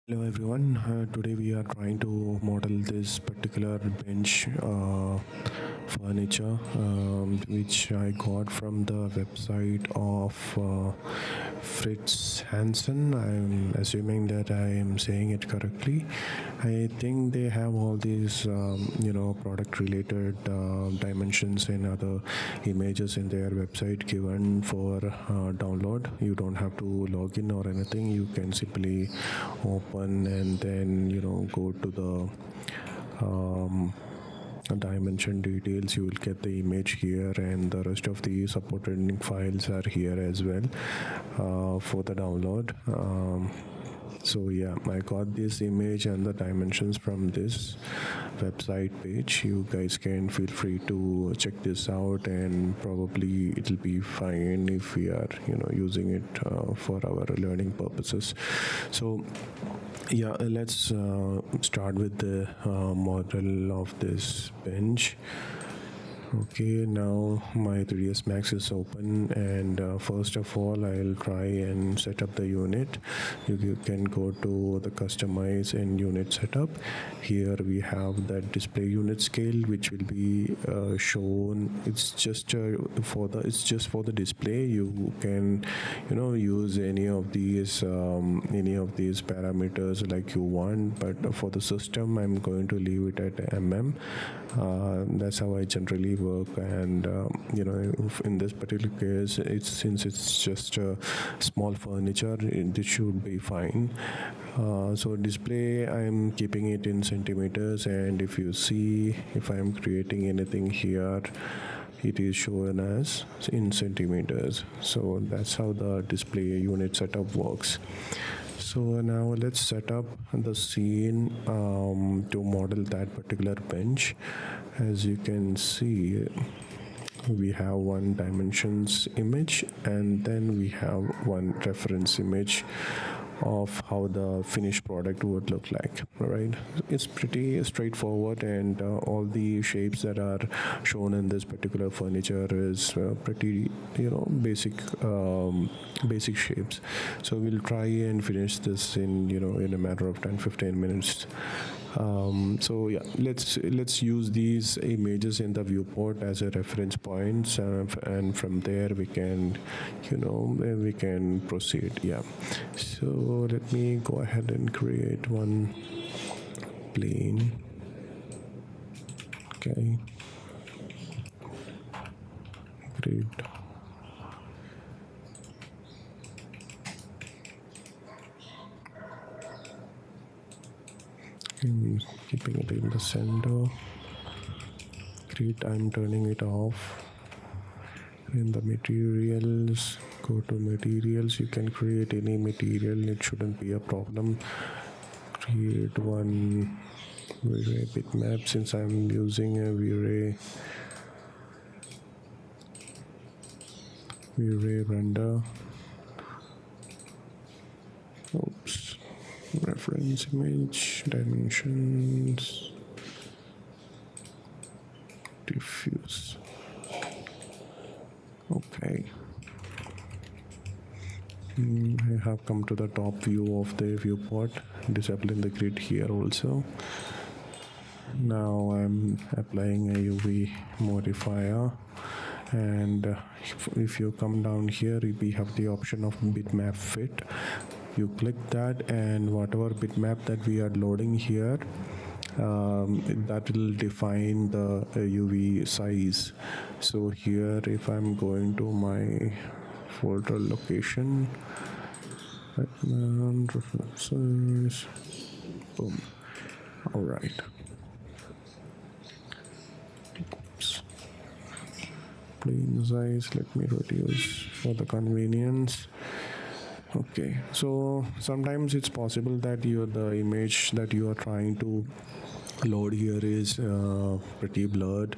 Hello everyone. Today we are trying to model this particular bench furniture, which I got from the website of Fritz Hansen. I'm assuming that I am saying it correctly. I think they have all these, product-related dimensions and other images in their website given for download. You don't have to log in or anything. You can simply open and then go to the dimension details. You will get the image here, and the rest of the supported files are here as well for the download. So yeah, I got this image and the dimensions from this website page. You guys can feel free to check this out, and probably it'll be fine if we are using it for our learning purposes. So yeah, let's start with the model of this bench. Okay, now my 3ds Max is open, and first of all I'll try and set up the unit. You can go to the customize and unit setup. Here we have that display unit scale, which will be shown. It's just for the display. You can use any of these parameters like you want, but for the system I'm going to leave it at that's how I generally work. And in this particular case, since it's just a small furniture, this should be fine. So display, I'm keeping it in centimeters, and if you see, if I'm creating anything here, it is shown as in centimeters. So that's how the display unit setup works. So now let's set up the scene to model that particular bench. As you can see, we have one dimensions image, and then we have one reference image of how the finished product would look like. Right, it's pretty straightforward, and all the shapes that are shown in this particular furniture is pretty basic shapes. So we'll try and finish this in a matter of 10-15 minutes. So yeah, let's use these images in the viewport as a reference points, and from there we can proceed. Yeah, so let me go ahead and create one plane. Okay, great. Keeping it in the center. Great, I'm turning it off. In the materials, go to materials. You can create any material, it shouldn't be a problem. Create one V-Ray bitmap, since I'm using a V-Ray render. Oops. Reference image, dimensions, diffuse. Okay. I have come to the top view of the viewport, disabling the grid here also. Now I'm applying a UV modifier, and if you come down here, we have the option of bitmap fit. You click that, and whatever bitmap that we are loading here, that will define the UV size. So here, if I'm going to my folder location, references, boom. All right. Oops. Plain size, let me reduce for the convenience. Okay, so sometimes it's possible that the image that you are trying to load here is pretty blurred.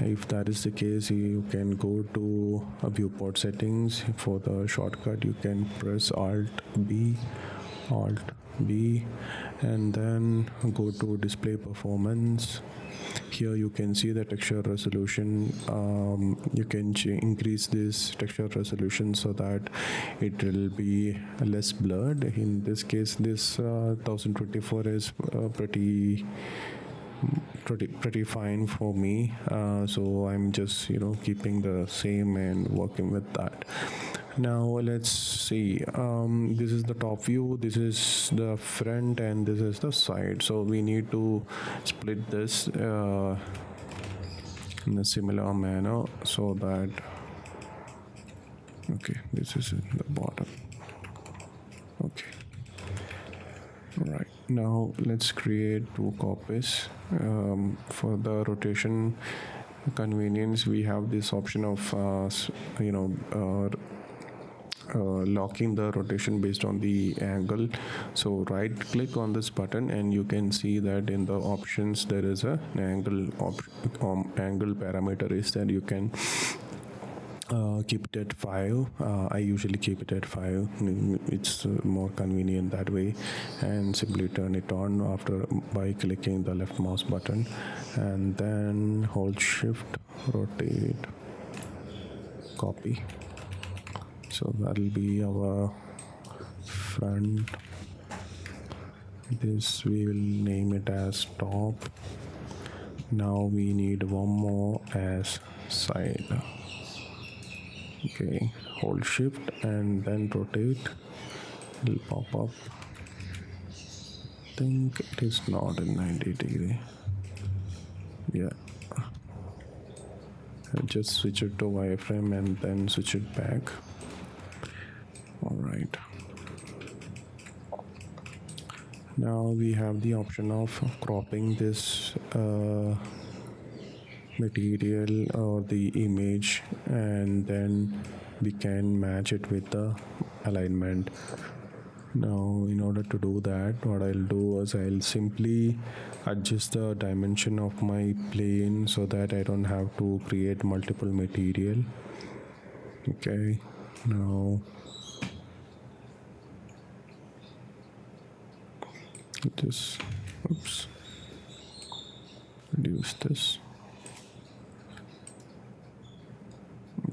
If that is the case, you can go to viewport settings. For the shortcut, you can press Alt B, and then go to display performance. here you can see the texture resolution. You can increase this texture resolution so that it will be less blurred. In this case, this 1024 is pretty fine for me, so I'm just keeping the same and working with that. Now let's see, this is the top view, this is the front, and this is the side. So we need to split this in a similar manner, so that okay, this is in the bottom. Okay, right, now let's create 2 copies. For the rotation convenience, we have this option of locking the rotation based on the angle. So right click on this button and you can see that in the options there is an angle parameter is that you can keep it at 5. I usually keep it at 5. It's more convenient that way, and simply turn it on after by clicking the left mouse button and then hold shift, rotate, copy. So that will be our front. This we will name it as top. Now we need one more as side. Okay, hold shift and then rotate. It will pop up. I think it is not in 90 degree. Yeah. I'll just switch it to wireframe and then switch it back. All right. Now we have the option of cropping this material or the image, and then we can match it with the alignment. Now in order to do that, what I'll do is I'll simply adjust the dimension of my plane so that I don't have to create multiple material. Okay, now just reduce this.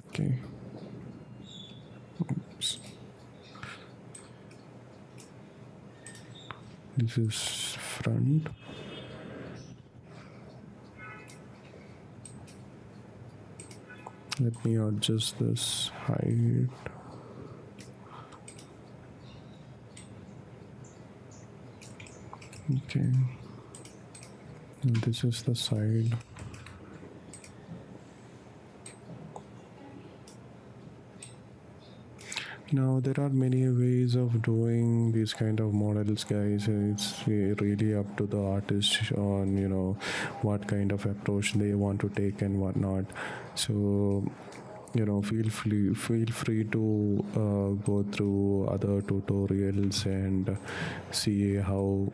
Okay, this is front. Let me adjust this height. Okay, and this is the side. Now there are many ways of doing these kind of models, guys. It's really up to the artist on what kind of approach they want to take and whatnot. So feel free to go through other tutorials and see how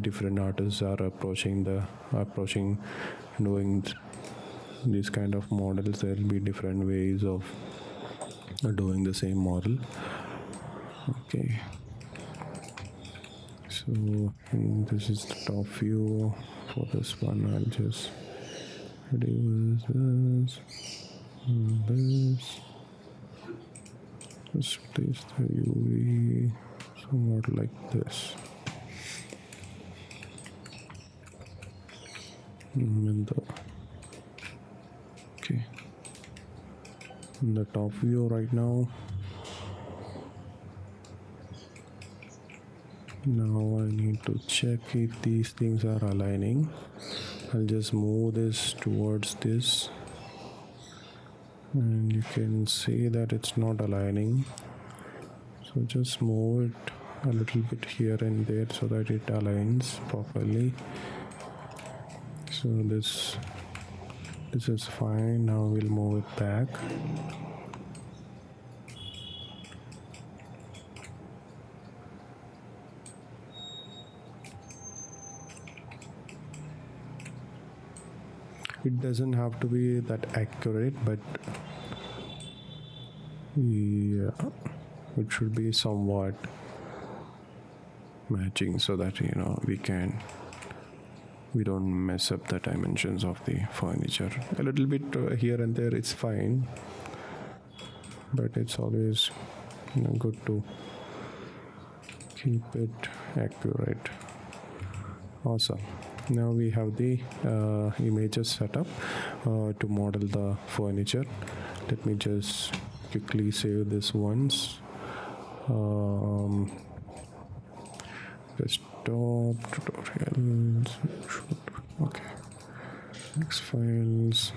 different artists are approaching doing these kind of models. There will be different ways of doing the same model. Okay, so this is the top view. For this one, I'll just reduce this and this. Just place the UV somewhat like this. And okay, in the top view right now. Now I need to check if these things are aligning. I'll just move this towards this, and you can see that it's not aligning. So just move it a little bit here and there so that it aligns properly. So this is fine. Now we'll move it back. It doesn't have to be that accurate, but yeah, it should be somewhat matching so that we can we don't mess up the dimensions of the furniture. A little bit here and there, it's fine, but it's always good to keep it accurate. Awesome. Now we have the images set up to model the furniture. Let me just quickly save this once. Desktop tutorials. Okay. Next files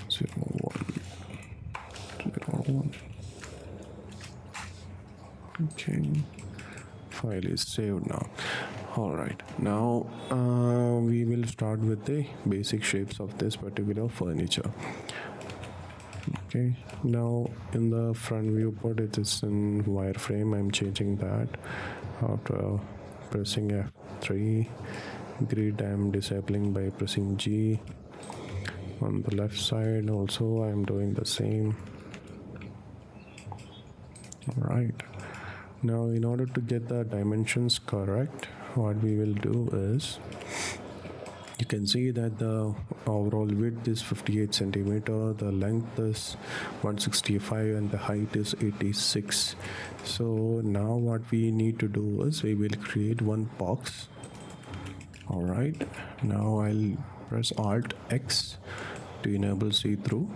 0101. Okay. File is saved now. All right, now we will start with the basic shapes of this particular furniture. Okay, now in the front viewport it is in wireframe. I'm changing that after pressing F3. Grid I'm disabling by pressing G. On the left side also I'm doing the same. All right, now in order to get the dimensions correct, what we will do is, you can see that the overall width is 58 centimeter, the length is 165, and the height is 86. So now what we need to do is we will create one box. All right, now I'll press Alt X to enable see-through.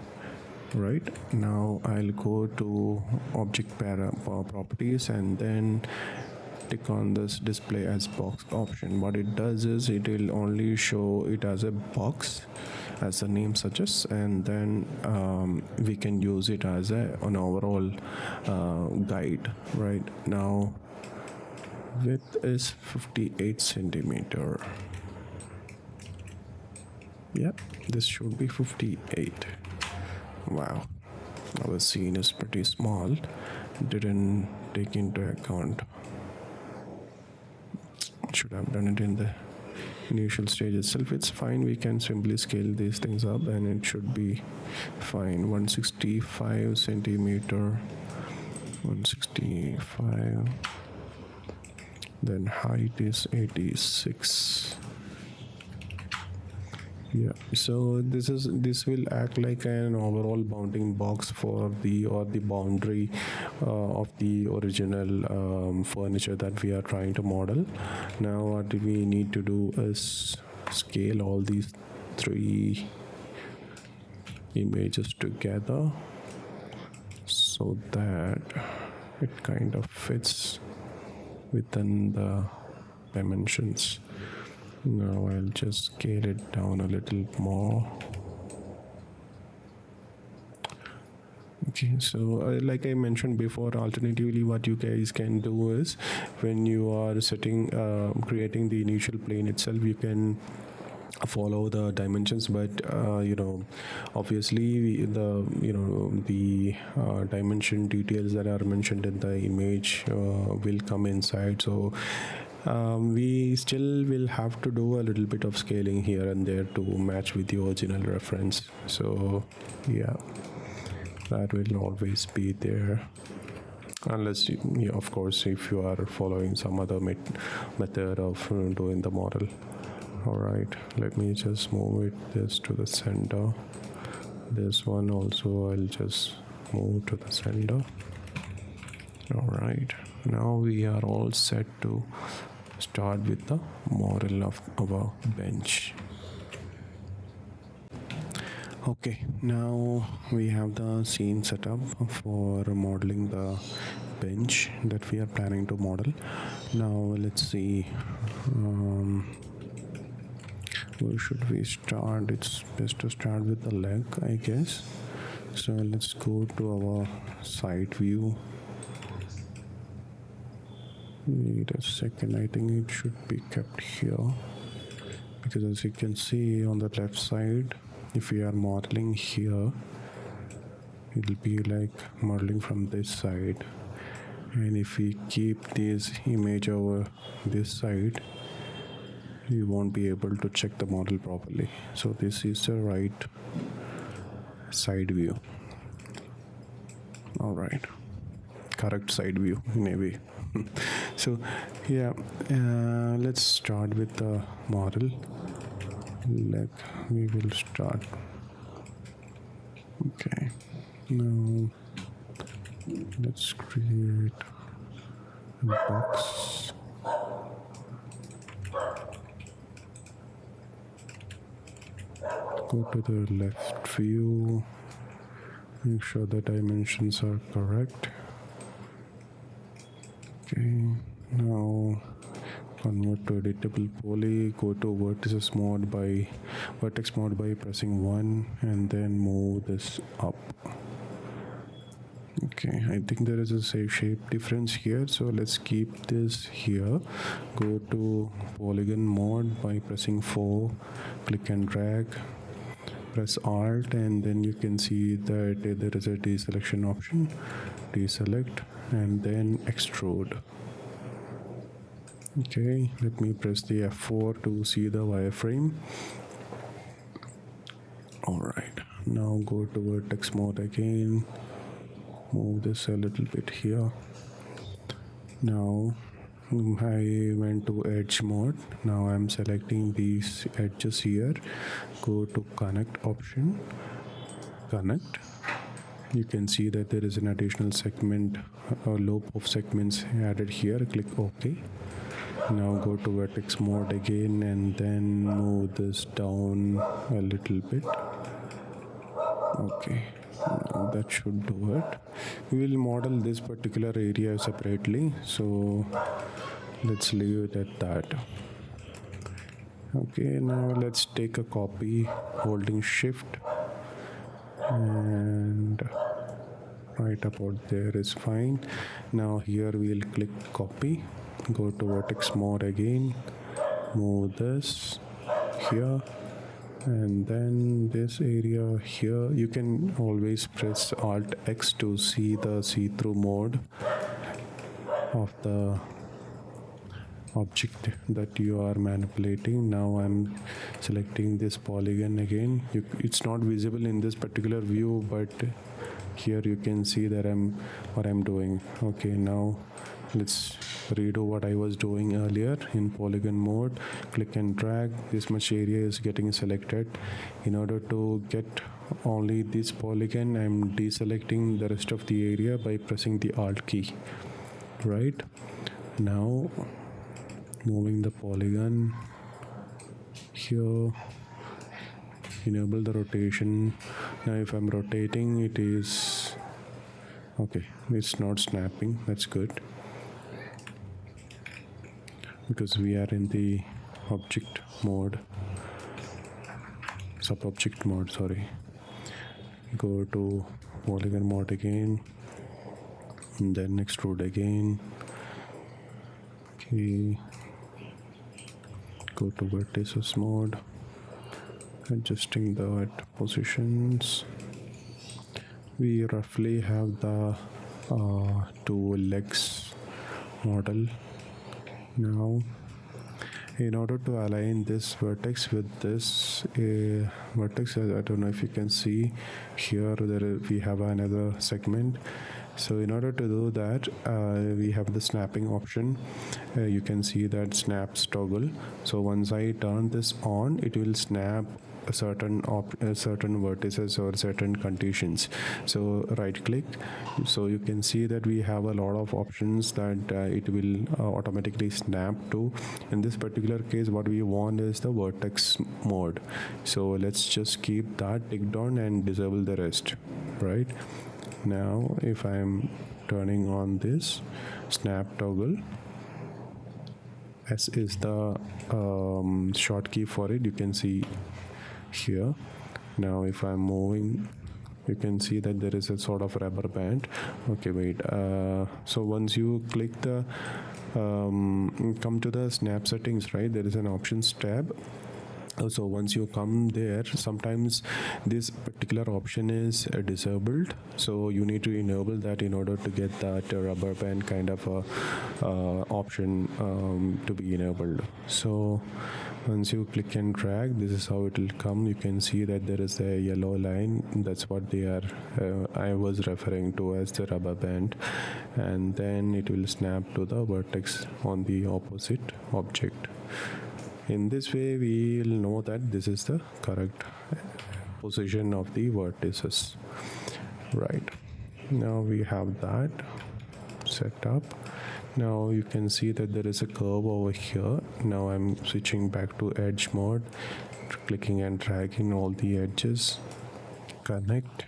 Right, now I'll go to object properties and then tick on this display as box option. What it does is it will only show it as a box, as the name suggests, and then we can use it as an overall guide. Right, now width is 58 centimeter. Yep, this should be 58. Wow, our scene is pretty small, didn't take into account. Should have done it in the initial stage itself. It's fine, we can simply scale these things up and it should be fine. 165 centimeter, 165, then height is 86. Yeah, so this will act like an overall bounding box for the boundary of the original furniture that we are trying to model. Now what we need to do is scale all these three images together so that it kind of fits within the dimensions. Now I'll just scale it down a little more. Okay, so like I mentioned before, alternatively what you guys can do is, when you are creating the initial plane itself, you can follow the dimensions, but obviously the dimension details that are mentioned in the image will come inside. So we still will have to do a little bit of scaling here and there to match with the original reference. So yeah, that will always be there, unless of course if you are following some other method of doing the model. All right, let me just move this to the center. This one also I'll just move to the center. All right, now we are all set to start with the model of our bench. Okay, now we have the scene set up for modeling the bench that we are planning to model. Now let's see, where should we start? It's best to start with the leg, I guess. So let's go to our side view. Wait a second, I think it should be kept here, because as you can see on the left side, if we are modeling here, it will be like modeling from this side, and if we keep this image over this side, you won't be able to check the model properly. So this is the right side view. All right, correct side view in a way. So yeah, let's start with the model. We will start. Okay, now let's create a box. Go to the left view, make sure the dimensions are correct. Okay, now convert to editable poly. Go to vertex mode by pressing 1 and then move this up. Okay, I think there is a shape difference here, so let's keep this here. Go to polygon mode by pressing 4, click and drag, press Alt, and then you can see that there is a deselection option. Deselect and then extrude. Okay, let me press the F4 to see the wireframe. Alright, now go to vertex mode again. Move this a little bit here. Now I went to edge mode. Now I'm selecting these edges here. Go to connect option. Connect. You can see that there is an additional segment, a loop of segments added here. Click OK. Now go to vertex mode again and then move this down a little bit. Okay, now that should do it. We will model this particular area separately, so let's leave it at that. Okay, now let's take a copy holding shift, and right about there is fine. Now here we'll click copy, go to vertex mode again, move this here, and then this area here. You can always press Alt X to see the see-through mode of the object that you are manipulating. Now I'm selecting this polygon again. It's not visible in this particular view, but here you can see that what I'm doing. Okay, now let's redo what I was doing earlier. In polygon mode, click and drag. This much area is getting selected. In order to get only this polygon, I'm deselecting the rest of the area by pressing the Alt key. Right now, moving the polygon here, enable the rotation. Now if I'm rotating, it is okay, it's not snapping. That's good, because we are in the object mode, sub-object mode, sorry. Go to polygon mode again, and then extrude again. Okay, go to vertices mode, adjusting the positions. We roughly have the 2 legs model. Now in order to align this vertex with this vertex, I don't know if you can see here, we have another segment. So in order to do that, we have the snapping option. You can see that snaps toggle. So once I turn this on, it will snap certain vertices or certain conditions. So right click, so you can see that we have a lot of options that it will automatically snap to. In this particular case, what we want is the vertex mode, so let's just keep that ticked on and disable the rest. Right now, if I'm turning on this snap toggle, S is the short key for it, you can see here. Now if I'm moving, you can see that there is a sort of rubber band. Okay, wait, so once you click the come to the snap settings, right, there is an options tab. So once you come there, sometimes this particular option is disabled, so you need to enable that in order to get that rubber band kind of a option to be enabled. So once you click and drag, this is how it will come. You can see that there is a yellow line. That's what they are I was referring to as the rubber band, and then it will snap to the vertex on the opposite object. In this way, we will know that this is the correct position of the vertices. Right. Now we have that set up. Now you can see that there is a curve over here. Now I'm switching back to edge mode, clicking and dragging all the edges. Connect.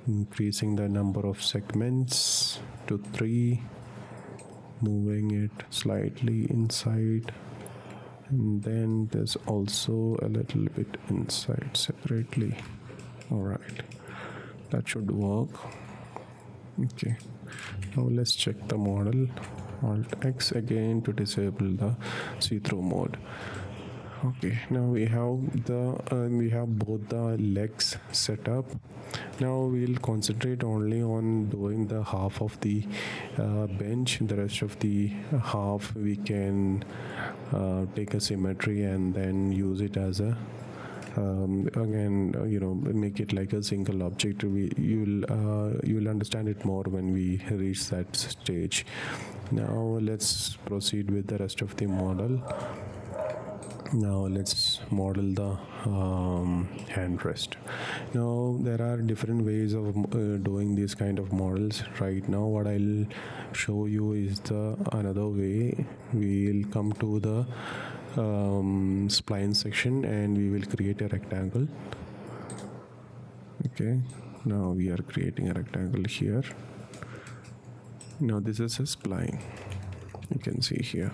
Increasing the number of segments to 3. Moving it slightly inside, and then there's also a little bit inside separately. All right, that should work. Okay, now let's check the model. Alt X again to disable the see-through mode. Okay, now we have both the legs set up. Now we'll concentrate only on doing the half of the bench. The rest of the half we can take a symmetry and then use it as a again make it like a single object. You'll understand it more when we reach that stage. Now let's proceed with the rest of the model. Now let's model the handrest. Now there are different ways of doing these kind of models. Right now what I'll show you is the another way. We'll come to the spline section and we will create a rectangle. Okay, now we are creating a rectangle here. Now this is a spline, you can see here.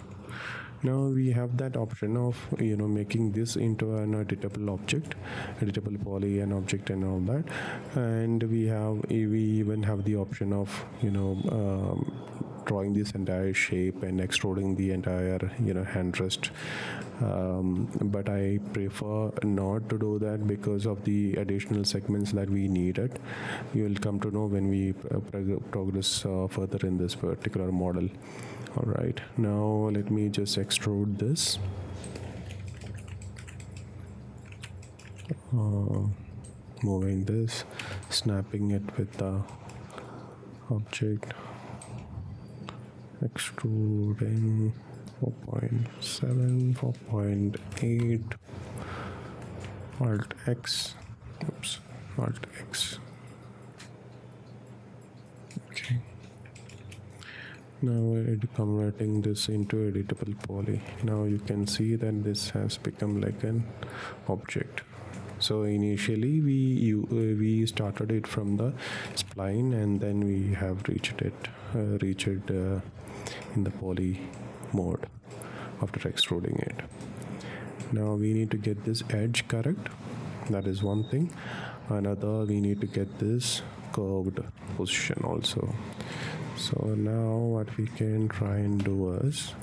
Now we have that option of making this into an editable object, editable poly and object and all that, and we even have the option of drawing this entire shape and extruding the entire handrest. But I prefer not to do that because of the additional segments that we needed. You will come to know when we progress further in this particular model. All right, now let me just extrude this. Moving this, snapping it with the object, extruding 4.7, 4.8, Alt X, Alt X. Okay. Now we're converting this into editable poly. Now you can see that this has become like an object. So initially we started it from the spline and then we have reached it in the poly mode after extruding it. Now we need to get this edge correct. That is one thing. Another, we need to get this curved position also. So now what we can try and do is,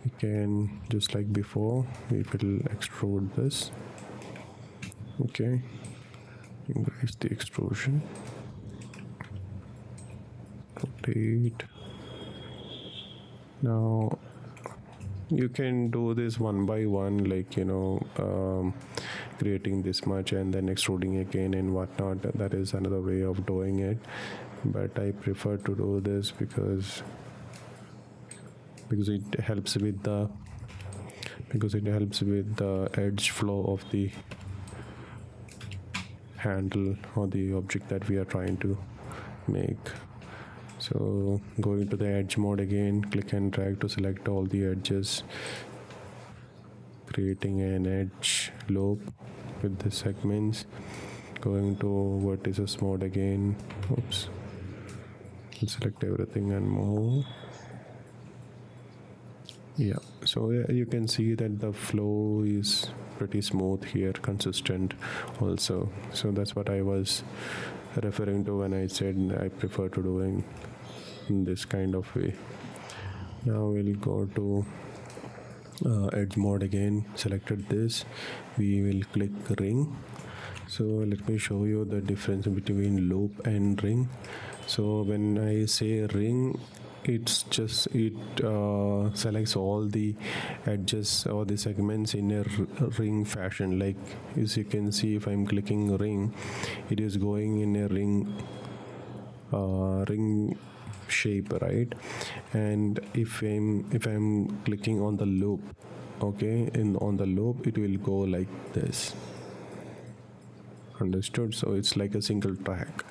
we can, just like before, we will extrude this. Okay, increase the extrusion, rotate. Now you can do this one by one, like creating this much and then extruding again and whatnot. That is another way of doing it, but I prefer to do this because it helps with the edge flow of the handle or the object that we are trying to make. So going to the edge mode again, click and drag to select all the edges, creating an edge loop with the segments. Going to vertices mode again. Oops. Select everything and move. Yeah, so you can see that the flow is pretty smooth here, consistent also. So that's what I was referring to when I said I prefer to doing in this kind of way. Now we'll go to edge mode again, selected this, we will click ring. So let me show you the difference between loop and ring. So when I say ring, it's just it selects all the edges or the segments in a ring fashion. Like as you can see, if I'm clicking ring, it is going in a ring shape, right? And if I'm clicking on the loop, okay, on the loop it will go like this. Understood? So it's like a single track.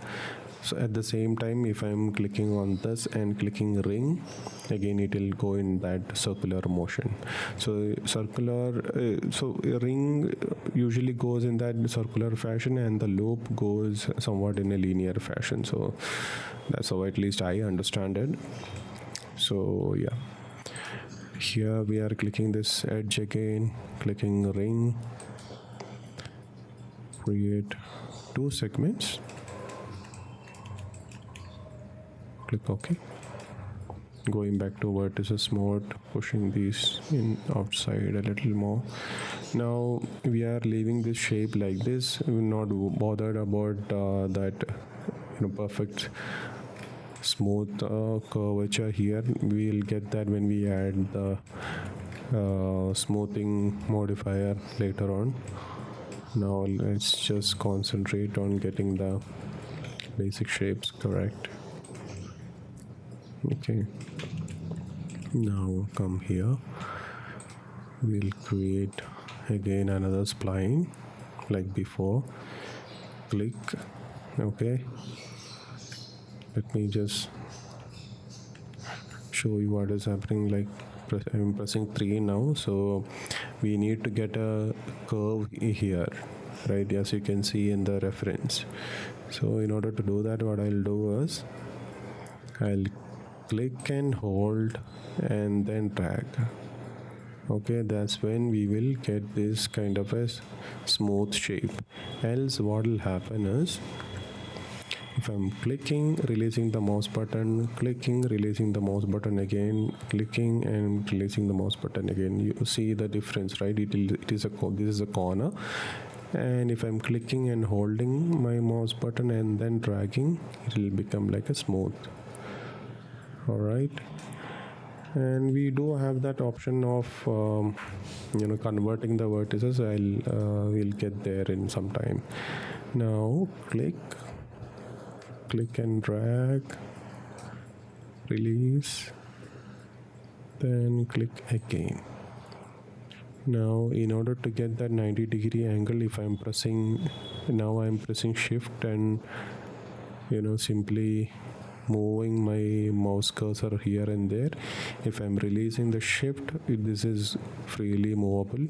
So at the same time, if I'm clicking on this and clicking ring, again it will go in that circular motion. So a ring usually goes in that circular fashion, and the loop goes somewhat in a linear fashion. So that's how at least I understand it. So yeah, here we are clicking this edge again, clicking ring, create 2 segments, click OK. Going back to vertices mode, pushing these in outside a little more. Now we are leaving this shape like this. We're not bothered about that perfect smooth curvature here. We'll get that when we add the smoothing modifier later on. Now let's just concentrate on getting the basic shapes correct. Okay, now come here, we'll create again another spline like before, click OK. Let me just show you what is happening. Like I'm pressing 3 now, so we need to get a curve here, right, as you can see in the reference. So in order to do that, what I'll do is I'll click and hold and then drag. Okay, that's when we will get this kind of a smooth shape. Else what will happen is, if I'm clicking, releasing the mouse button, clicking, releasing the mouse button again, clicking and releasing the mouse button again, you see the difference, right? This is a corner, and if I'm clicking and holding my mouse button and then dragging, it will become like a smooth. All right, and we do have that option of converting the vertices. We'll get there in some time. Now click and drag, release, then click again. Now in order to get that 90-degree angle, if I'm pressing shift and simply moving my mouse cursor here and there. If I'm releasing the shift, this is freely movable,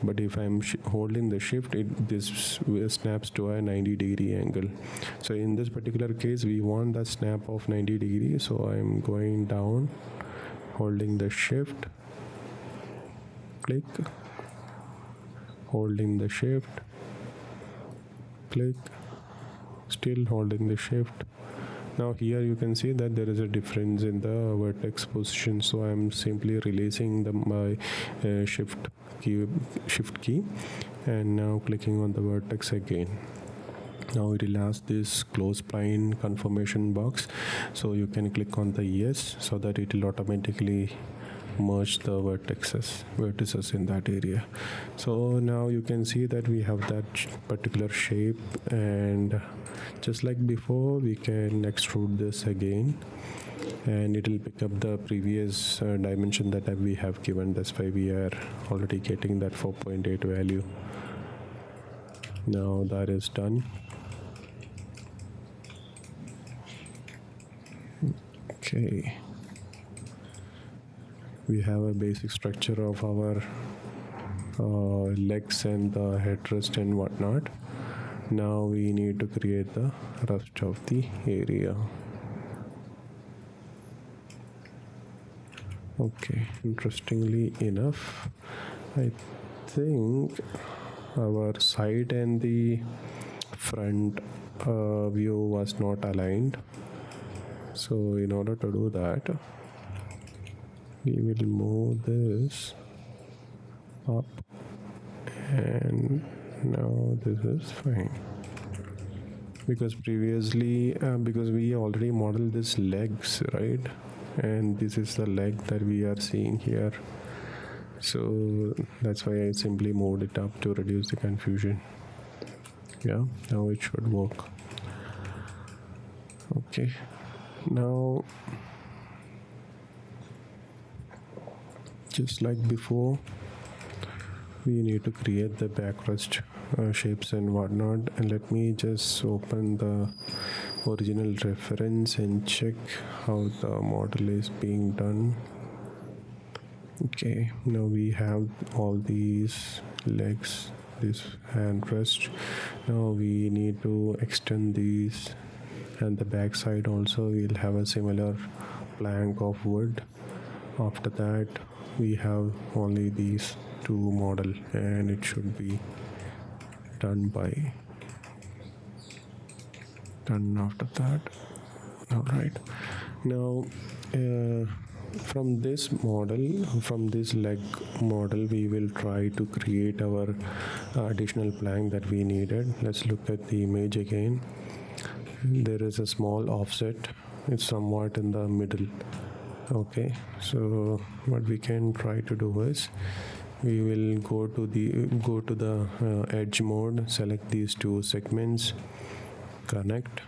but if I'm holding the shift, this snaps to a 90-degree angle. So in this particular case, we want the snap of 90 degrees. So I'm going down, holding the shift, click, holding the shift, click, still holding the shift. Now here you can see that there is a difference in the vertex position, so I'm simply releasing my shift key and now clicking on the vertex again. Now it will ask this close spline confirmation box, so you can click on the yes, so that it will automatically merge the vertices in that area. So now you can see that we have that particular shape, and just like before, we can extrude this again and it will pick up the previous dimension that we have given. That's why we are already getting that 4.8 value. Now that is done. Okay, we have a basic structure of our legs and the headrest and whatnot. Now we need to create the rest of the area. Okay, interestingly enough, I think our side and the front view was not aligned. So in order to do that, we will move this up, and now this is fine. Because previously, because we already modeled this legs, right? And this is the leg that we are seeing here. So that's why I simply moved it up to reduce the confusion. Yeah, now it should work. Okay, now just like before, we need to create the backrest shapes and whatnot. And let me just open the original reference and check how the model is being done. Okay, now we have all these legs, this handrest. Now we need to extend these, and the back side also we'll have a similar plank of wood. After that, we have only these two model, and it should be done after that. All right, now from this model, from this leg model, we will try to create our additional plank that we needed. Let's look at the image again. There is a small offset, it's somewhat in the middle. Okay, so what we can try to do is we will go to the edge mode, select these two segments, connect.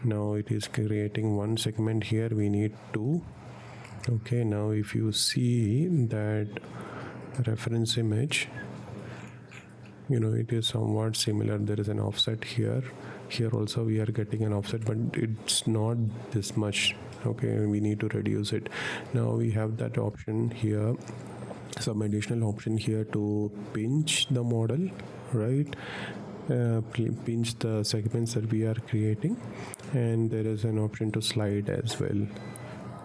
Now it is creating one segment here, we need two. Okay, now if you see that reference image, it is somewhat similar. There is an offset here also we are getting an offset, but it's not this much. Okay, we need to reduce it. Now we have that option here, some additional option here to pinch the model, right? Pinch the segments that we are creating, and there is an option to slide as well.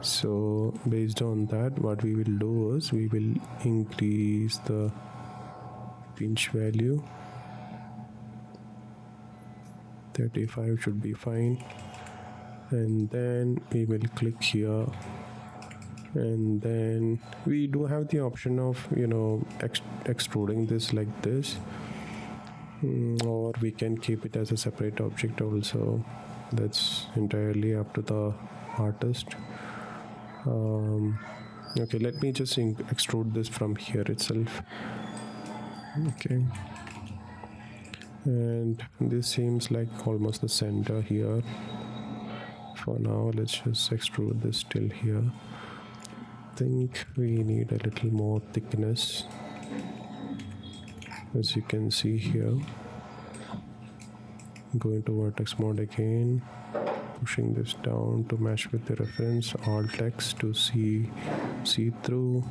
So based on that, what we will do is we will increase the pinch value. 35 should be fine, and then we will click here, and then we do have the option of extruding this like this, or we can keep it as a separate object also. That's entirely up to the artist. Okay, let me just extrude this from here itself. Okay, and this seems like almost the center here. For now, let's just extrude this till here. I think we need a little more thickness, as you can see here. Going to vertex mode again, pushing this down to match with the reference, alt X to see through,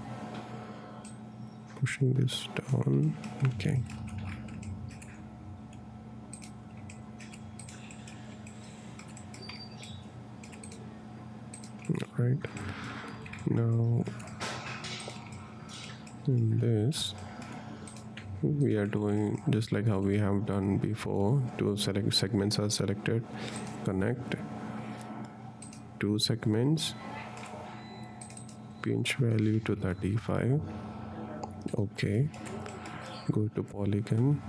pushing this down. Okay, all right, now in this we are doing just like how we have done before. Two segments are selected, connect two segments, pinch value to 35. Okay, go to polygon,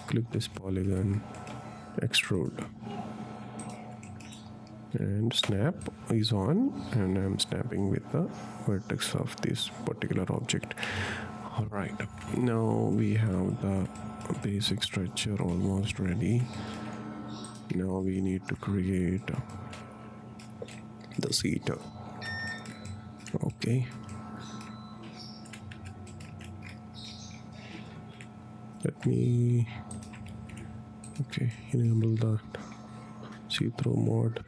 click this polygon, extrude, and snap is on, and I'm snapping with the vertex of this particular object. All right, now we have the basic structure almost ready. Now we need to create the seater. Okay, let me enable the see-through mode.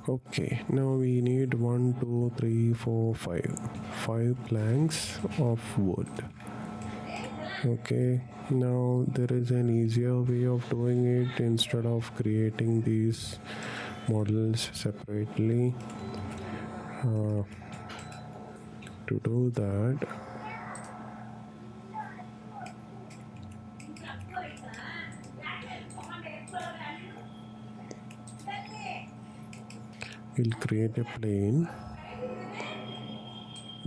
Okay, now we need 1 2 3 4 5 planks of wood. Okay, now there is an easier way of doing it. Instead of creating these models separately, to do that, we'll create a plane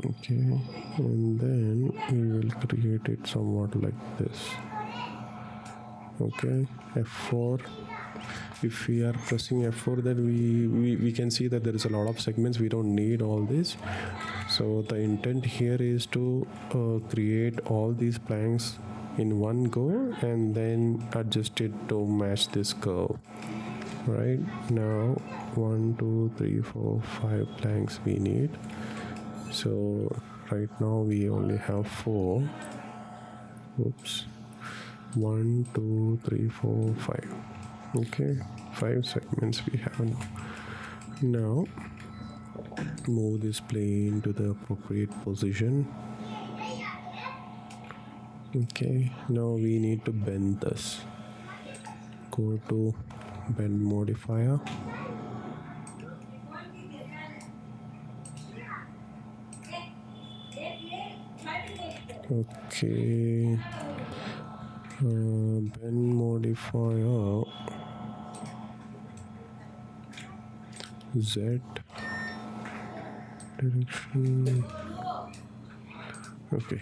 Okay, and then we will create it somewhat like this. Okay, F4. If we are pressing F4, then we can see that there is a lot of segments. We don't need all this. So the intent here is to create all these planks in one go and then adjust it to match this curve. Right now, 1 2 3 4 5 planks we need. So right now we only have 4. Oops. 1 2 3 4 5. Okay, 5 segments we have now. Now move this plane to the appropriate position. Okay, now we need to bend this. Go to bend modifier. Okay, bend modifier Z direction. Okay,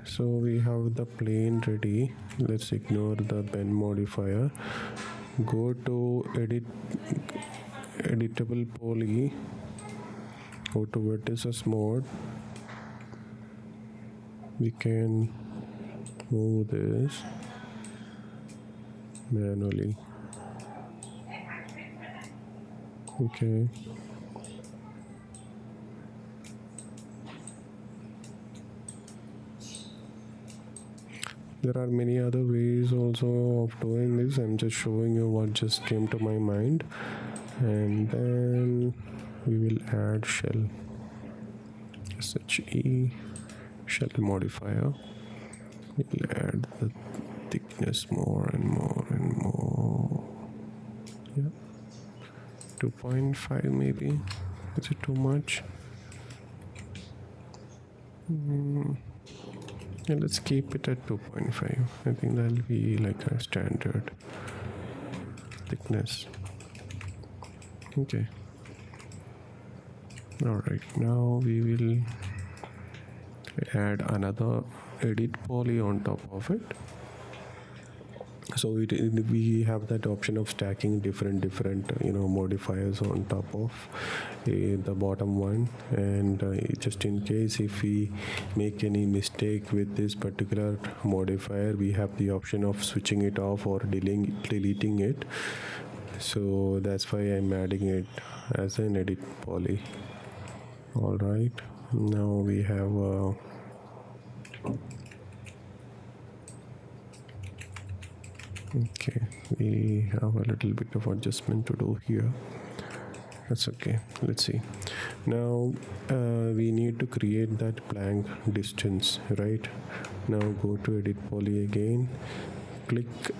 so we have the plane ready. Let's ignore the bend modifier. Go to editable poly. Go to vertices mode. We can move this manually. Okay. There are many other ways also of doing this. I'm just showing you what just came to my mind. And then we will add shell. SHE shell modifier. We'll add the thickness more and more and more. Yeah. 2.5 maybe. Is it too much? Yeah, let's keep it at 2.5. I think that'll be like a standard thickness. Okay. Alright, now we will add another edit poly on top of it. So we have that option of stacking different modifiers on top of the bottom one, and just in case if we make any mistake with this particular modifier, we have the option of switching it off or deleting it. So that's why I'm adding it as an edit poly. All right, now we have okay, we have a little bit of adjustment to do here. That's okay. Let's see. Now we need to create that plank distance, right? Now go to edit poly again.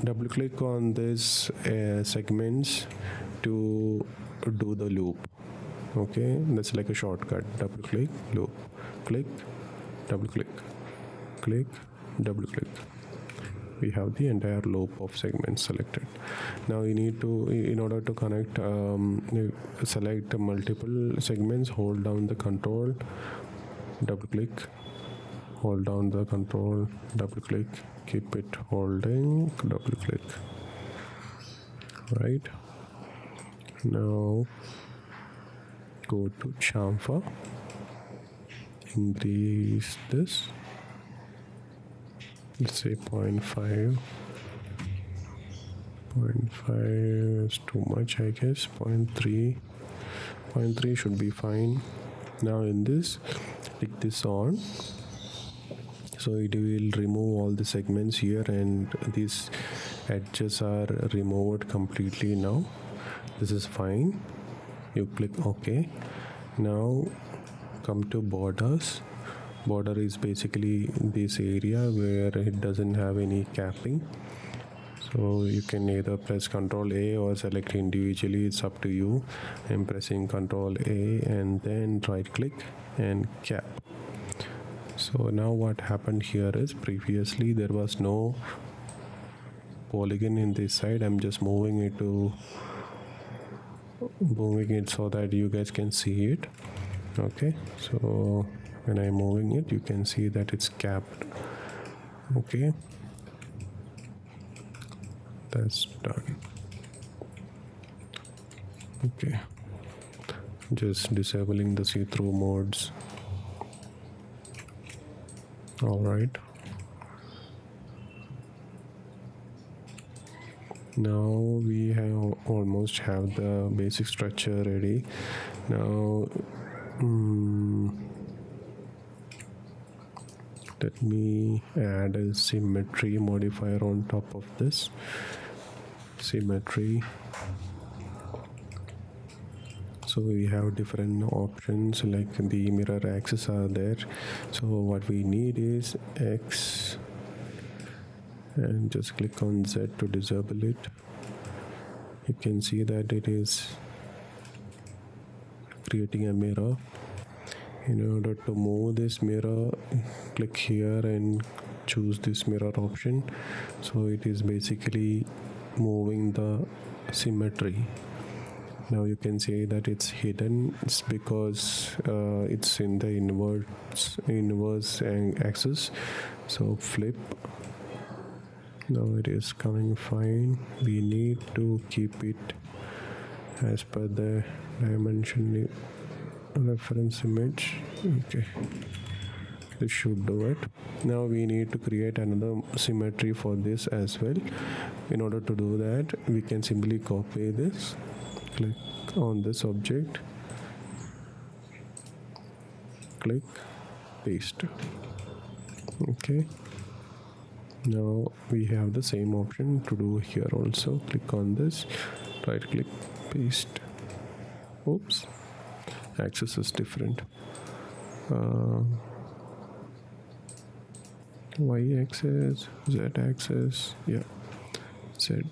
Double click on this segments to do the loop. Okay, that's like a shortcut. Double click, loop, click, double click, click, double click. We have the entire loop of segments selected. Now you need to, in order to connect, select multiple segments, hold down the control, double click, hold down the control, double click, keep it holding, double click. Right, now go to chamfer, increase this, let's say 0.5. 0.5 is too much, I guess. 0.3 should be fine. Now in this, click this on, so it will remove all the segments here, and these edges are removed completely. Now this is fine. You click OK. Now come to borders. Border is basically this area where it doesn't have any capping, so you can either press Ctrl A or select individually. It's up to you. I'm pressing Ctrl A and then right click and cap. So now what happened here is, previously there was no polygon in this side. I'm just moving it so that you guys can see it. Okay, so when I'm moving it, you can see that it's capped. Okay, that's done. Okay, just disabling the see-through modes. All right, now we have almost have the basic structure ready. Now let me add a symmetry modifier on top of this. Symmetry. So we have different options, like the mirror axis are there. So what we need is X, and just click on Z to disable it. You can see that it is creating a mirror. In order to move this mirror, click here and choose this mirror option. So it is basically moving the symmetry. Now you can see that it's hidden. It's because it's in the inverse axis. So flip. Now it is coming fine. We need to keep it as per the dimension reference image. Okay, this should do it. Now we need to create another symmetry for this as well. In order to do that, we can simply copy this, click on this object, click, paste. Okay, now we have the same option to do here also. Click on this, right click, paste. Oops, axis is different. Y axis, Z axis, yeah, Z.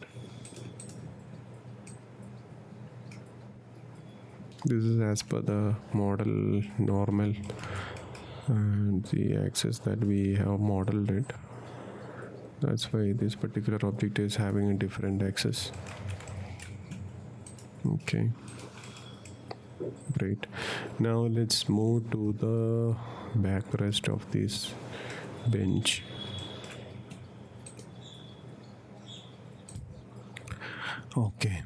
This is as per the model normal, and the axis that we have modeled it. That's why this particular object is having a different axis. Okay, great. Now let's move to the backrest of this bench. Okay,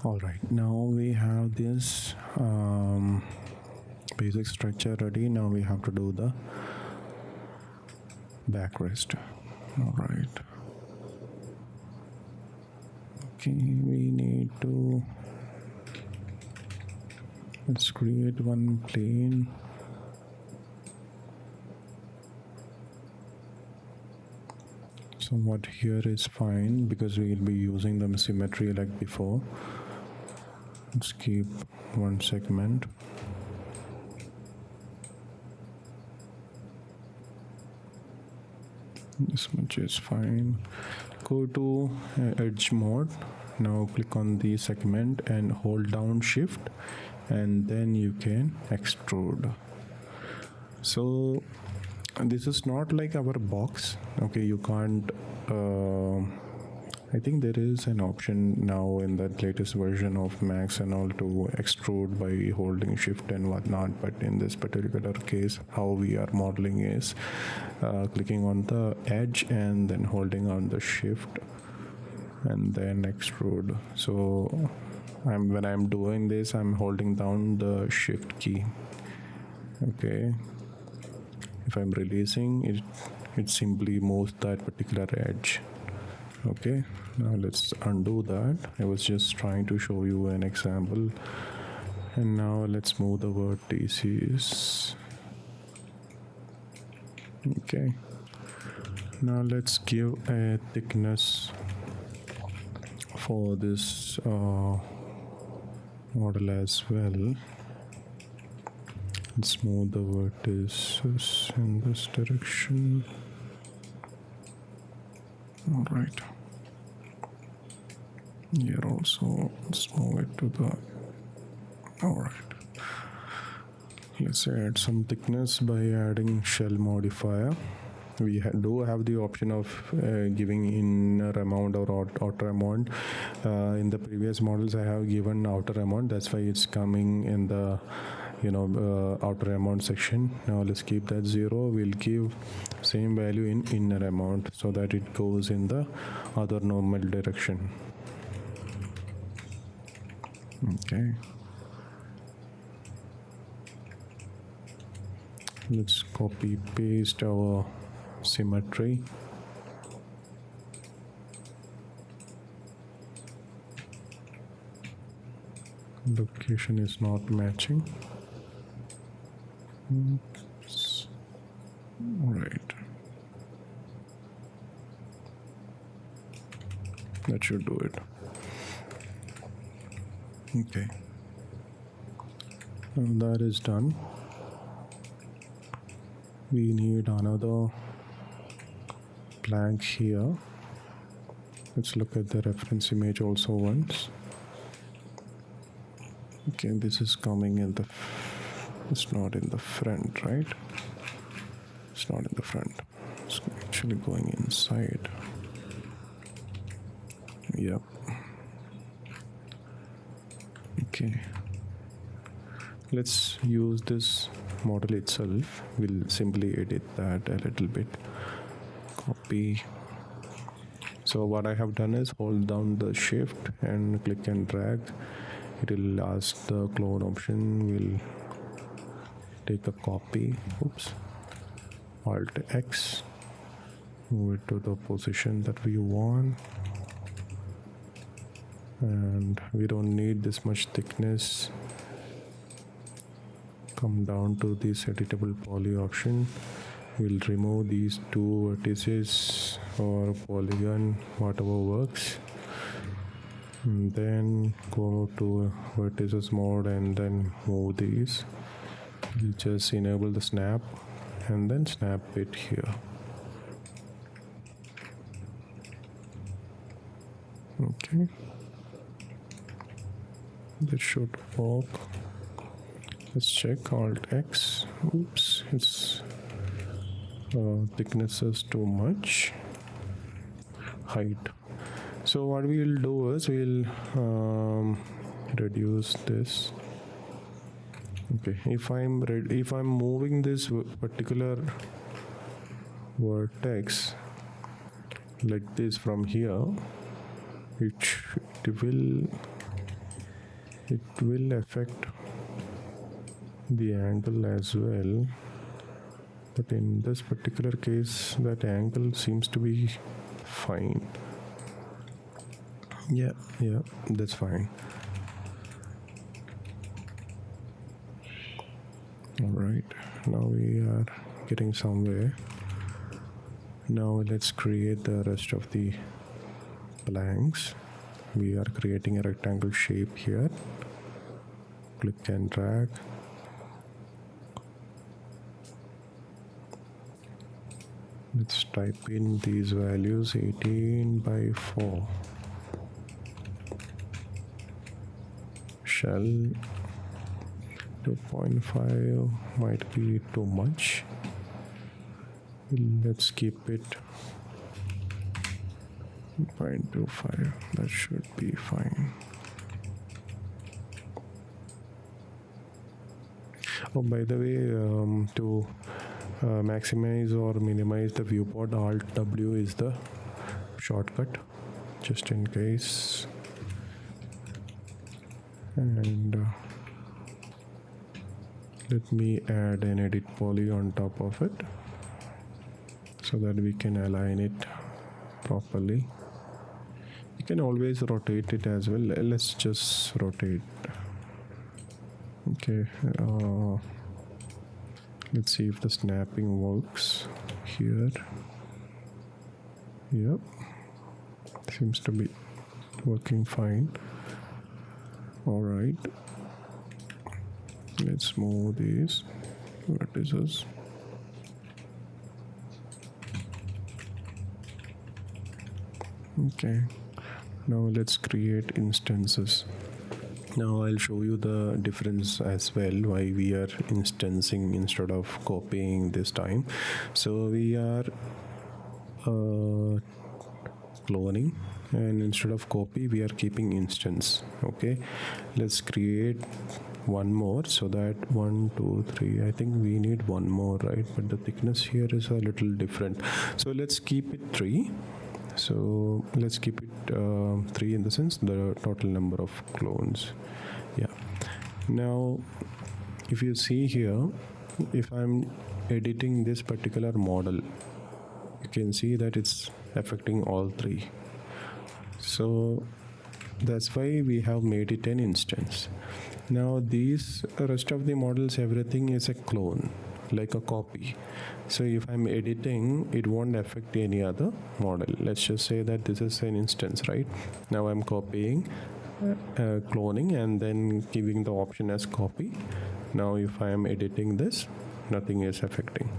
all right, now we have this basic structure ready. Now we have to do the backrest. All right, okay, we need to, let's create one plane. So what here is fine because we will be using the symmetry like before. Let's keep one segment. This much is fine. Go to edge mode. Now click on the segment and hold down shift, and then you can extrude. So this is not like our box. Okay, you can't I think there is an option now in the latest version of Max and all to extrude by holding shift and whatnot, but in this particular case how we are modeling is clicking on the edge and then holding on the shift and then extrude. So when I'm doing this, I'm holding down the shift key. Okay, if I'm releasing it, it simply moves that particular edge. Okay, now let's undo that. I was just trying to show you an example. And now let's move the vertices. Okay, now let's give a thickness for this model as well. Let's move the vertices in this direction. All right, here also let's move it to the, all right, let's add some thickness by adding shell modifier. We do have the option of giving inner amount or outer amount. In the previous models I have given outer amount, that's why it's coming in the outer amount section. Now let's keep that 0. We'll give same value in inner amount so that it goes in the other normal direction. Okay, let's copy paste our symmetry. Location is not matching. Oops. Right, that should do it. Okay, and that is done. We need another blank here. Let's look at the reference image also once. Okay, this is coming in the it's not in the front, right? It's not in the front. It's actually going inside. Yep. Okay, let's use this model itself. We'll simply edit that a little bit. Copy. So what I have done is hold down the shift and click and drag. It will ask the clone option. We'll take a copy. Oops. Alt X. Move it to the position that we want. And we don't need this much thickness. Come down to this editable poly option. We'll remove these two vertices or polygon, whatever works. And then go to vertices mode and then move these. We'll just enable the snap and then snap it here. Okay, that should work. Let's check. Alt X. Oops, its thickness is too much. Height. So what we'll do is we'll reduce this. Okay, if I'm moving this particular vertex like this from here, it will affect the angle as well, but in this particular case that angle seems to be fine. Yeah, that's fine. All right, now we are getting somewhere. Now let's create the rest of the blanks. We are creating a rectangle shape here. Click and drag. Let's type in these values. 18/4. Shell 2.5 might be too much. Let's keep it 0.25. That should be fine. Oh, by the way, to maximize or minimize the viewport, Alt W is the shortcut, just in case. And let me add an edit poly on top of it so that we can align it properly. You can always rotate it as well. Let's just rotate. Okay, let's see if the snapping works here. Yep, seems to be working fine. All right, let's move these vertices. Okay, now let's create instances. Now I'll show you the difference as well, why we are instancing instead of copying this time. So we are cloning, and instead of copy we are keeping instance. Okay, let's create one more, so that 1 2 3, I think we need one more, right? But the thickness here is a little different, so let's keep it 3. So let's keep it 3 in the sense the total number of clones. Yeah. Now if you see here, if I'm editing this particular model, you can see that it's affecting all 3. So that's why we have made it an instance. Now these rest of the models, everything is a clone, like a copy. So if I'm editing, it won't affect any other model. Let's just say that this is an instance, right? Now I'm copying, cloning, and then giving the option as copy. Now if I am editing this, nothing is affecting.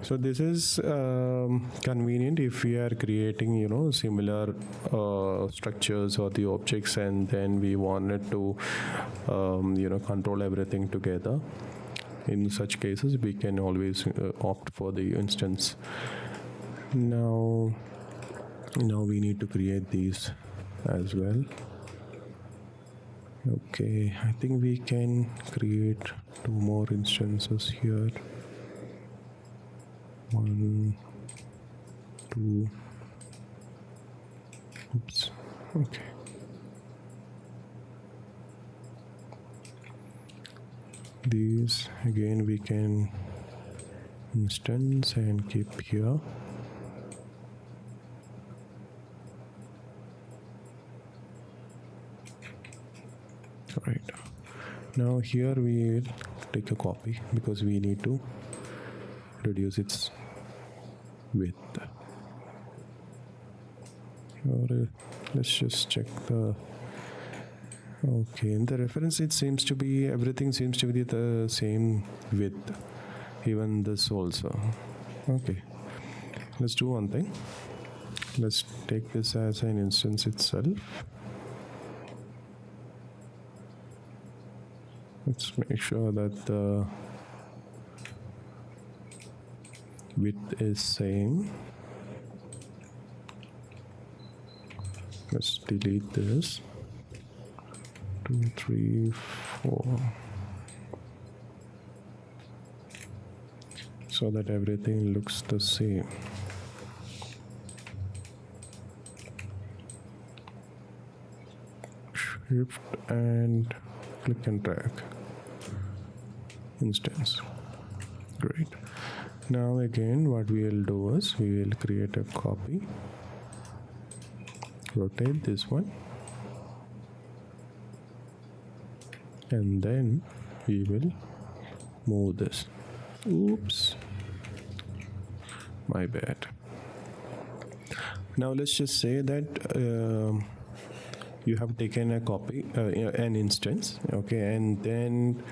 So this is convenient if we are creating, similar structures or the objects, and then we wanted to, control everything together. In such cases, we can always opt for the instance. Now we need to create these as well. Okay, I think we can create 2 more instances here. 1 2. Oops. Okay. These again we can instance and keep here. Right. Now here we will take a copy because we need to reduce its width. Or let's just check the. Okay, in the reference it seems to be, everything seems to be the same width, even this also. Okay, let's do one thing. Let's take this as an instance itself. Let's make sure that the width is same. Let's delete this. 2 3 4, so that everything looks the same. Shift and click and drag. Instance. Great. Now again what we will do is we will create a copy, rotate this one, and then we will move this. Oops, my bad. Now let's just say that you have taken a copy, an instance, okay, and then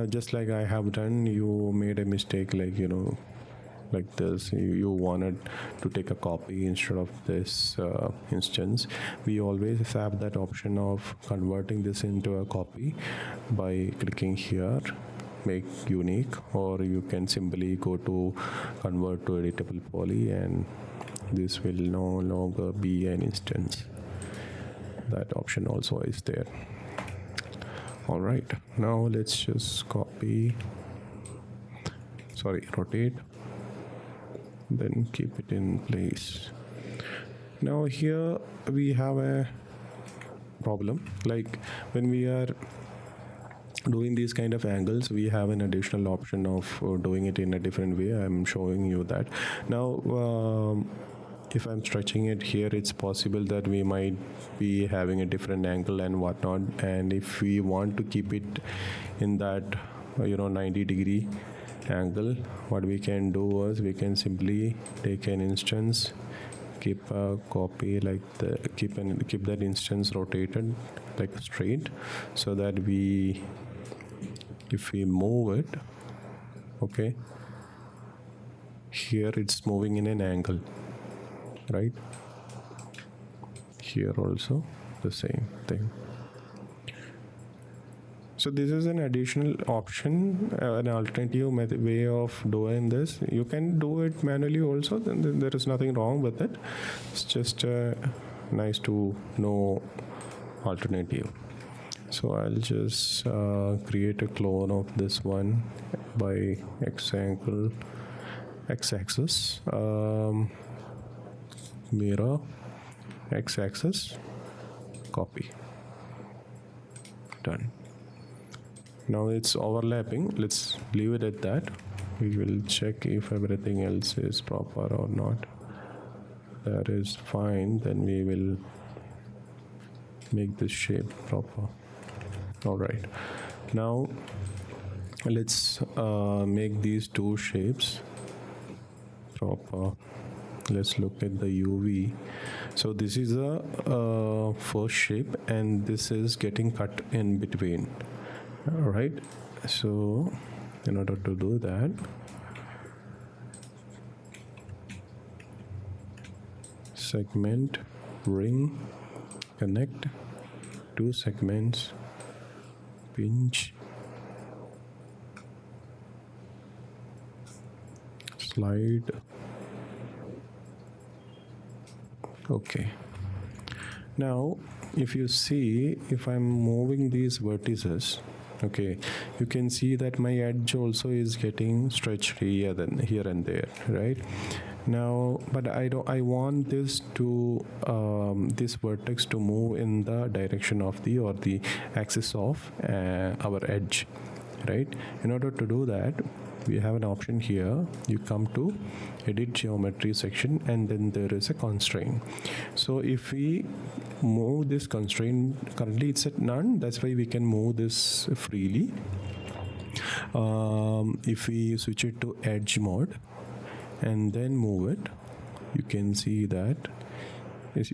just like I have done, you made a mistake, like this. You wanted to take a copy instead of this instance. We always have that option of converting this into a copy by clicking here, make unique, or you can simply go to convert to editable poly, and this will no longer be an instance. That option also is there. All right, now let's just rotate, then keep it in place. Now here we have a problem, like when we are doing these kind of angles, we have an additional option of doing it in a different way. I'm showing you that now. If I'm stretching it here, it's possible that we might be having a different angle and whatnot, and if we want to keep it in that 90-degree angle, what we can do is we can simply take an instance, keep a copy like keep that instance rotated like straight, so that if we move it, okay, here it's moving in an angle, right? Here also the same thing. So this is an additional option, an alternative way of doing this. You can do it manually also, then there is nothing wrong with it. It's just nice to know alternative. So I'll just create a clone of this one by x-axis, mirror, x-axis, copy. Done. Now it's overlapping. Let's leave it at that. We will check if everything else is proper or not. That is fine. Then we will make this shape proper. All right. Now let's make these two shapes proper. Let's look at the UV. So this is a first shape, and this is getting cut in between. All right. So in order to do that, segment, ring, connect, two segments, pinch, slide. Okay. Now if you see, if I'm moving these vertices, okay, you can see that my edge also is getting stretched here and there, right? Now, but I want this to this vertex to move in the direction of the axis of our edge, right? In order to do that, we have an option here. You come to edit geometry section, and then there is a constraint. So if we move this constraint, currently it's at none, that's why we can move this freely. If we switch it to edge mode and then move it, you can see that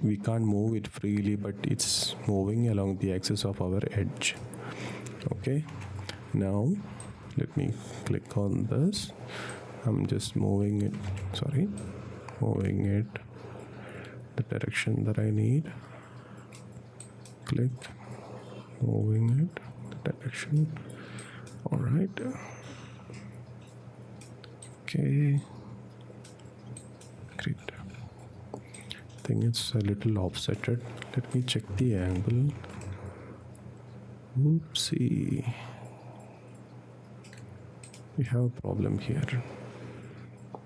we can't move it freely, but it's moving along the axis of our edge. Okay, now let me click on this. I'm just moving it the direction that I need. Click, moving it the direction. All right. Okay, great. I think it's a little offsetted. Let me check the angle. Oopsie, we have a problem here.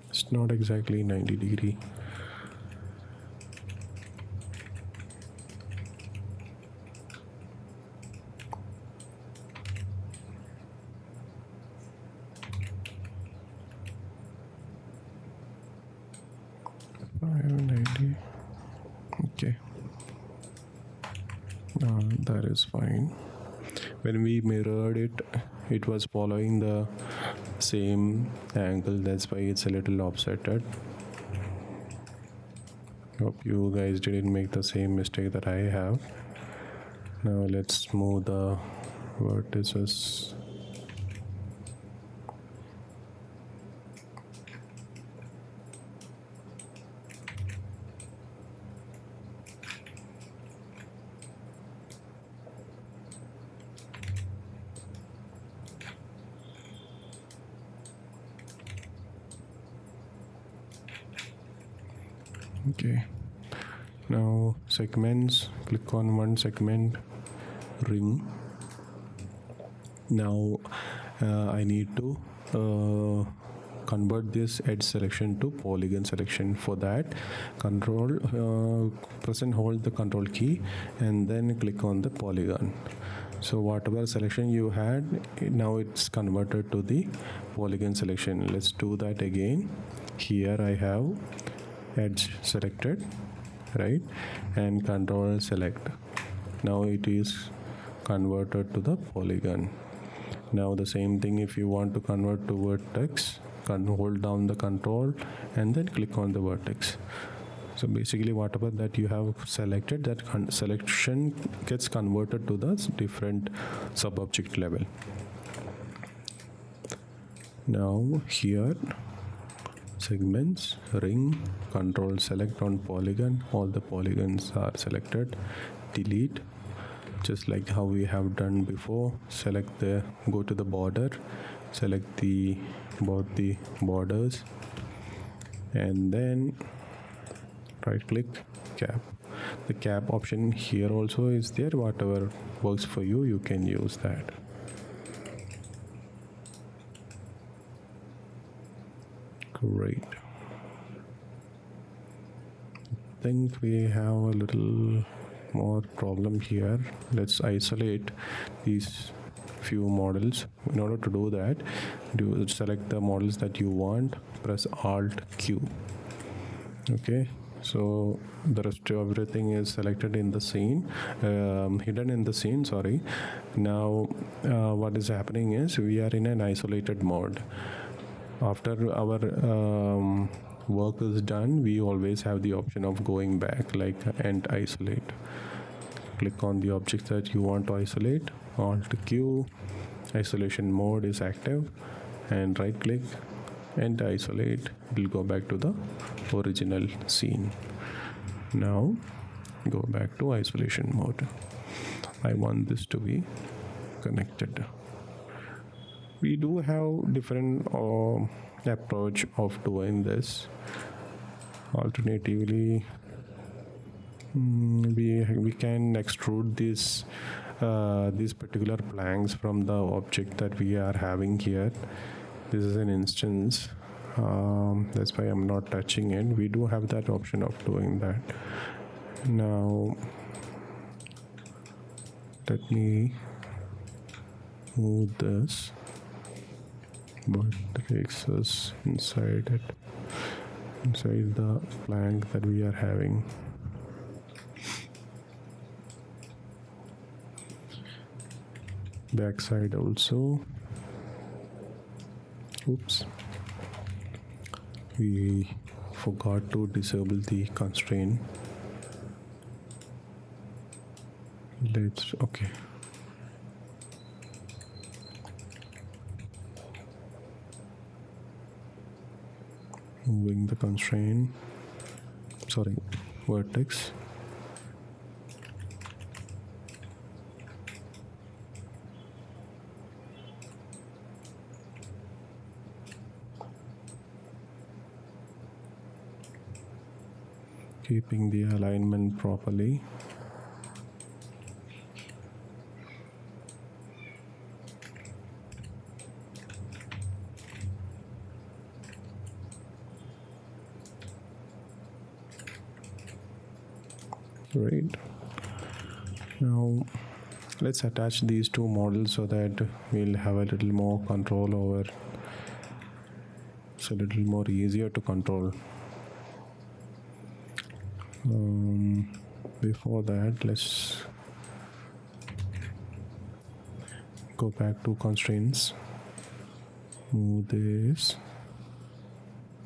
It's not exactly 90 degree. Okay, that is fine. When we mirrored it, it was following the same angle, that's why it's a little offsetted. Hope you guys didn't make the same mistake that I have. Now let's move the vertices. Okay, now segments, click on one segment, ring. Now I need to convert this edge selection to polygon selection. For that, press and hold the control key and then click on the polygon. So whatever selection you had, now it's converted to the polygon selection. Let's do that again. Here I have edge selected, right, and control select. Now it is converted to the polygon. Now the same thing, if you want to convert to vertex, hold down the control and then click on the vertex. So basically whatever that you have selected, that selection gets converted to the different sub-object level. Now here, segments, ring, control select on polygon. All the polygons are selected. Delete, just like how we have done before. Go to the border, select both the borders, and then right click, cap. The cap option here also is there. Whatever works for you, you can use that. Great. I think we have a little more problem here. Let's isolate these few models. In order to do that, do select the models that you want, press Alt Q. Okay, so the rest of everything is selected in the scene, hidden in the scene, sorry. Now what is happening is we are in an isolated mode. After our work is done, we always have the option of going back, like end isolate. Click on the objects that you want to isolate, Alt Q, isolation mode is active, and right click and isolate. It will go back to the original scene. Now go back to isolation mode. I want this to be connected. We do have different approach of doing this. Alternatively, we can extrude these particular planks from the object that we are having here. This is an instance, that's why I'm not touching it. We do have that option of doing that. Now let me move this, but takes us inside the plank that we are having. Backside also. Oops, we forgot to disable the constraint. Okay, moving the constraint, sorry, vertex. Keeping the alignment properly. Great. Now let's attach these two models so that we'll have a little more control over. It's a little more easier to control. Before that, let's go back to constraints, move this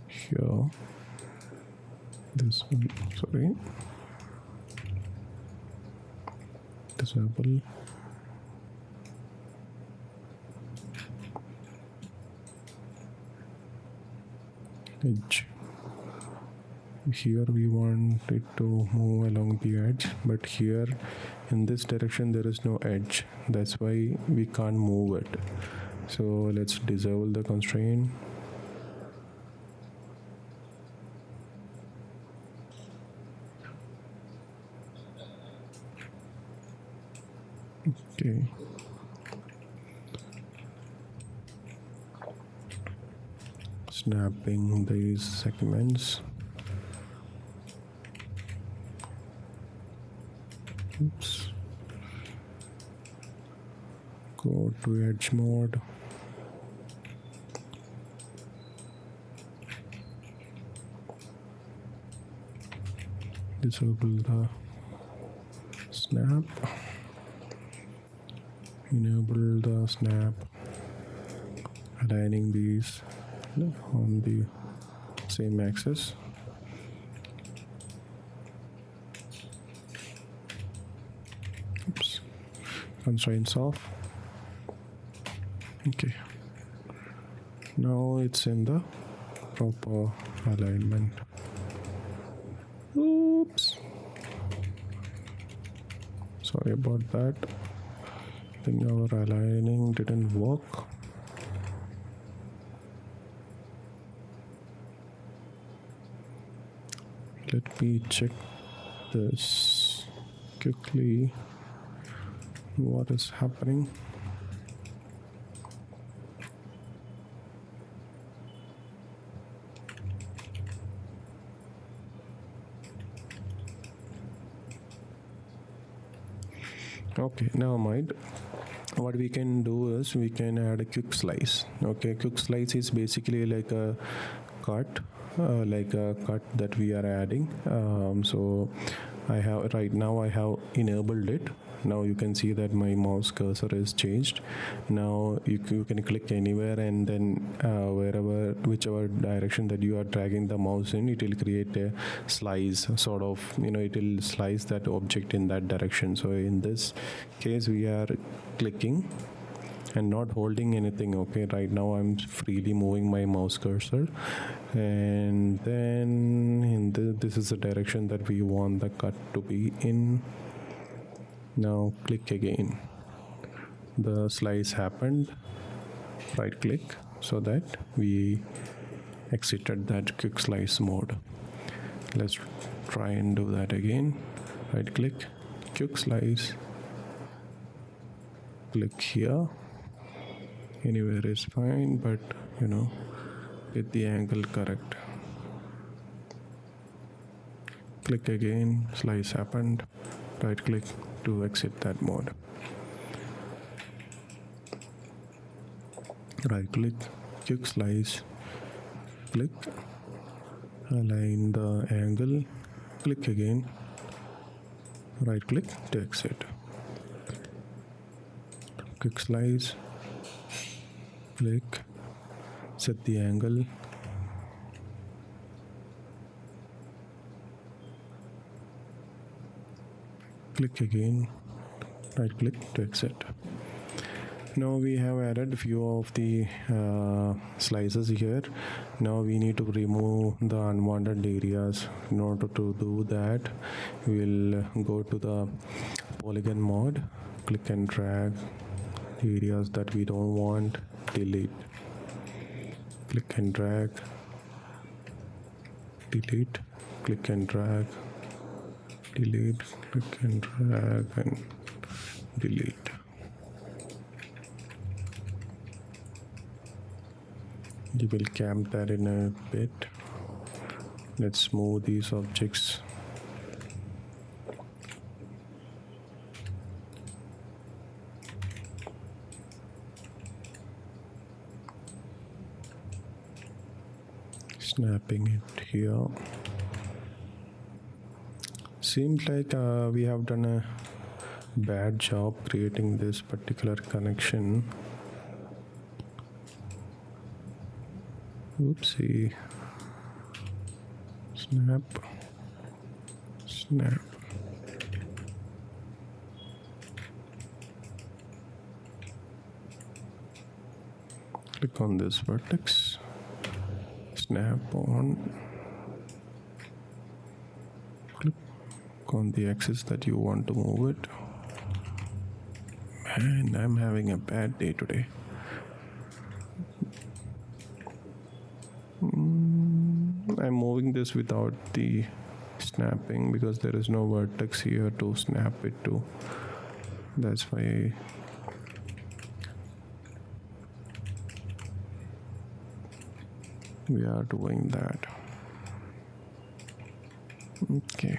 here, this one, sorry, disable, edge. Here we want it to move along the edge, but here in this direction there is no edge, that's why we can't move it. So let's disable the constraint. Okay, snapping these segments. Oops. Go to edge mode. Disable the snap. Enable the snap. Aligning these on the same axis. Oops. Constraints off. Okay. Now it's in the proper alignment. Oops. Sorry about that. I think our aligning didn't work. Let me check this. quickly what is happening. Okay, never mind. What we can do is we can add a quick slice. Okay, quick slice is basically like a cut, like a cut that we are adding. So I have right now I have enabled it. Now you can see that my mouse cursor is changed. Now you can click anywhere, and then whichever direction that you are dragging the mouse in, it will create a slice, sort of, it will slice that object in that direction. So in this case we are clicking and not holding anything. Okay, right now I'm freely moving my mouse cursor, and then this is the direction that we want the cut to be in. Now click again. The slice happened. Right click so that we exited that quick slice mode. Let's try and do that again. Right click, quick slice, click here. Anywhere is fine, but get the angle correct. Click again, slice happened. Right click to exit that mode. Right click, quick slice, click, align the angle, click again, right click to exit. Quick slice, click, set the angle, click again, right click to exit. Now we have added few of the slices here. Now we need to remove the unwanted areas. In order to do that, we'll go to the polygon mode, click and drag the areas that we don't want, delete. Click and drag, delete, click and drag, delete, click and drag and delete. We will camp that in a bit. Let's move these objects. Snapping it here. Seems like we have done a bad job creating this particular connection. Oopsie. Snap. Snap. Click on this vertex. Snap on. Click on the axis that you want to move it. Man, I'm having a bad day today. I'm moving this without the snapping because there is no vertex here to snap it to. That's why we are doing that. Okay,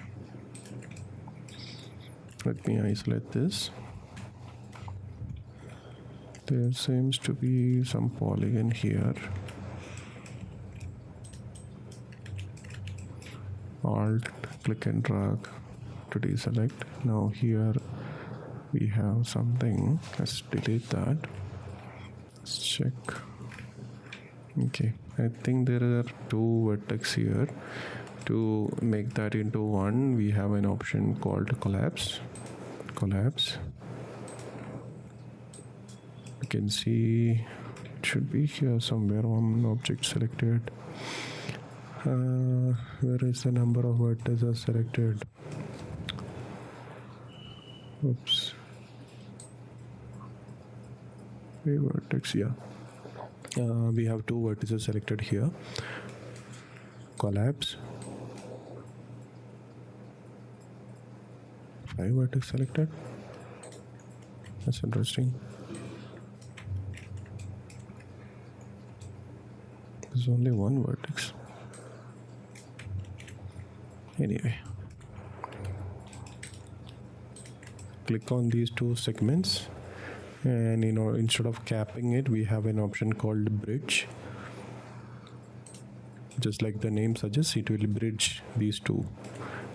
let me isolate this. There seems to be some polygon here. Alt, click and drag to deselect. Now here we have something. Let's delete that. Let's check. Okay, I think there are two vertex here. To make that into one, we have an option called collapse. Collapse. You can see it should be here somewhere. One object selected. Where is the number of vertices selected? Oops. A vertex, yeah. We have two vertices selected here. Collapse. 5 vertex selected. That's interesting. There's only one vertex. Anyway, click on these two segments, and instead of capping it, we have an option called bridge. Just like the name suggests, it will bridge these two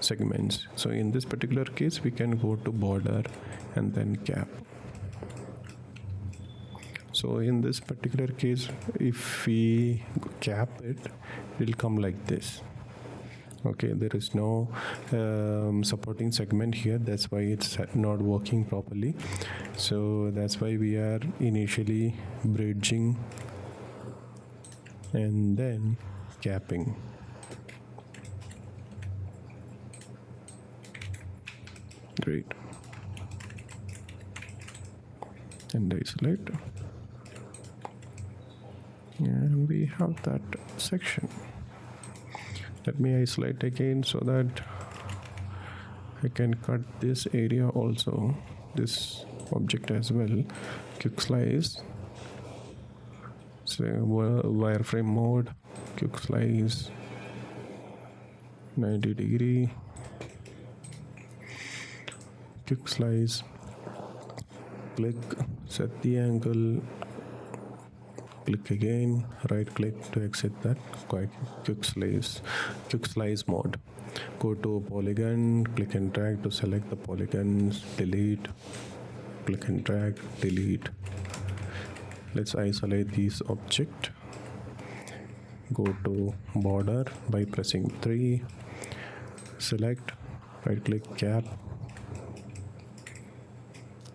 segments. So in this particular case, we can go to border and then cap. So in this particular case, if we cap it, it will come like this. Okay, there is no supporting segment here. That's why it's not working properly. So that's why we are initially bridging and then capping. Great. And isolate. And we have that section. Let me isolate again so that I can cut this area also, this object as well. Quick slice. So wireframe mode, quick slice, 90 degree, quick slice, click, set the angle, click again, right click to exit that quick slice mode. Go to polygon, click and drag to select the polygons, delete, click and drag, delete. Let's isolate this object. Go to border by pressing 3, select, right click, cap,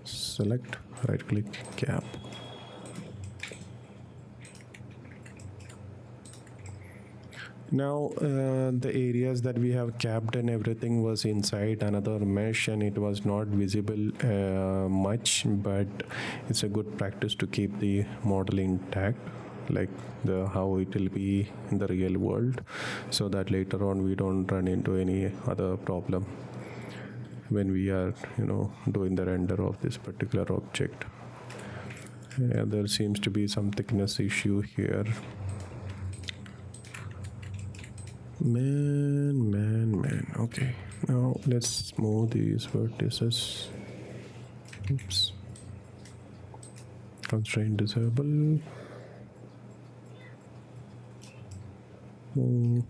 select, right click, cap. Now the areas that we have capped and everything was inside another mesh, and it was not visible much, but it's a good practice to keep the model intact, like how it will be in the real world, so that later on we don't run into any other problem when we are doing the render of this particular object. There seems to be some thickness issue here. Man. Okay, now let's move these vertices. Oops. Constraint disable. Move.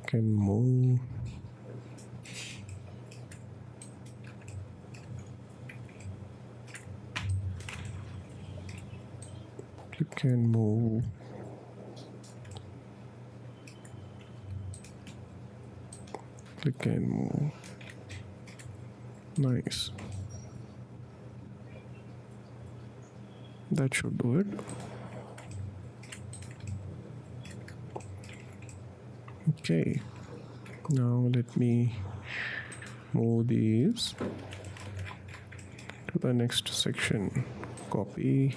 Can move. Click and move. Click and move. Nice. That should do it. Okay. Now let me move these to the next section. Copy,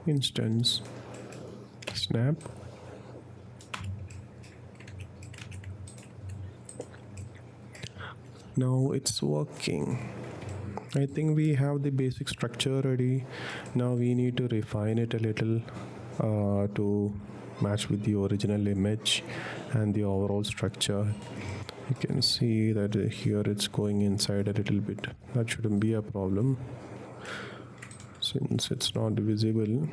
instance, snap. Now it's working. I think we have the basic structure ready. Now we need to refine it a little to match with the original image and the overall structure. You can see that here it's going inside a little bit. That shouldn't be a problem since it's not visible.